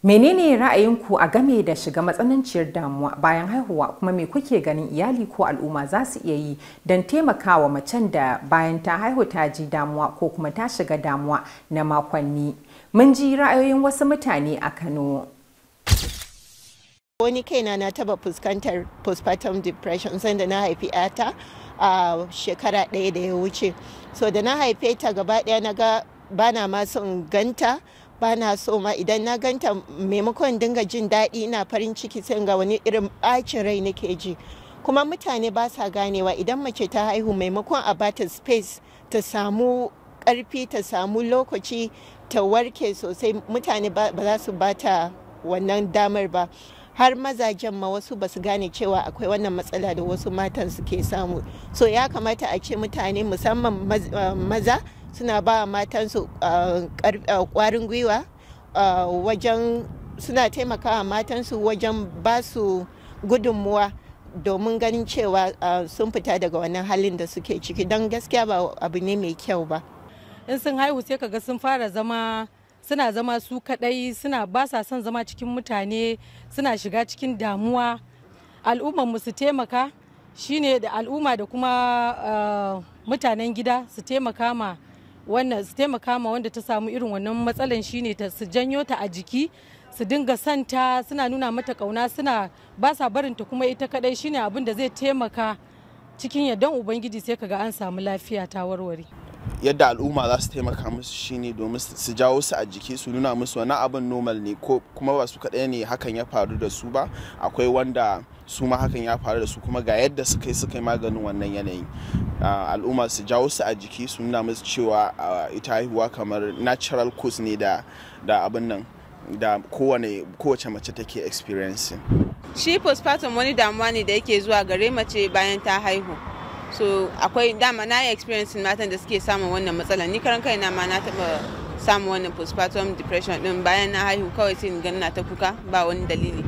Menene ra'ayinku a game da shiga matsananciyar damuwa bayan haihuwa, kuma me kuke ganin iyali ko al'umma za su iya yi don taimakawa macen da bayan ta haihu ta ji damuwa ko kuma ta shiga damuwa na makwanni? Mun ji ra'ayoyin wasu mutane a Kano. Wani kaina na taba fuskantar postpartum depression sanda na haifi yata a shekara 1 da ya wuce. So da na haife ta gaba ɗaya na ga bana ma son ganta, bana so ma idan na ganta maimakon dinga jin daɗi ina farin ciki sai ga wani irin ɓacin rai nake ji. Kuma mutane ba sa ganewa idan mace ta haihu maimakon a bata space ta samu ƙarfi, ta samu lokaci ta warke sosai, mutane ba za su bata wannan damar ba. Har mazajen ma wasu ba su gane cewa akwai wannan matsala da wasu matan suke samu. So ya kamata a ce mutane musamman maza suna ba matansu ƙwarin gwiwa wajen suna taimakawa matansu wajen ba su gudunmuwa domin ganin cewa sun fita daga wannan halin da suke ciki, don gaskiya ba abu ne mai kyau ba. In sun haihu sai kaga sun fara suna zama su kadai, ba sa son zama cikin mutane, suna shiga cikin damuwa. Al'ummar mu su taimaka, shine da al'umma da kuma mutanen gida su taimaka ma wanda ta samu irin wannan matsalan, shine su janyo ta a jiki, su dinga santa, suna nuna mata kauna, ba sa barinta kuma ita kadai, shine abin da zai taimaka cikin yardan ubangiji sai kaga an samu lafiya ta warware. Yadda al'umma za su taimaka musu shine domin su jawo su a jiki, su nuna musu wani abin normal ne, ko kuma ba su kaɗai ne hakan ya faru da su ba, akwai wanda su ma hakan ya faru da su kuma ga yadda suka yi maganin wannan yanayi. Al'umma su jawo su a jiki, su nuna musu cewa ita haihuwa kamar natural course ne da abin nan da kowace mace take experiencing. Shi postpartum wani damuwa ne da yake zuwa gare mace bayan ta haihu. So akwai dama na yi experience matan da suke samun wannan matsala. Ni karan kaina ma na taba samun wannan postpartum depression din bayan na haihu, kawai sai ni na ta kuka ba wani dalili.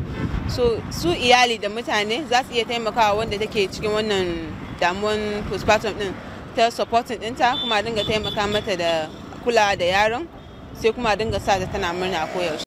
So su iyali da mutane za su iya taimakawa wanda take cikin wannan damuwan postpartum din ta supporting dinta, kuma dinga taimaka mata da kula da yaron, sai kuma dinga sa ta tana murna a koyaushe.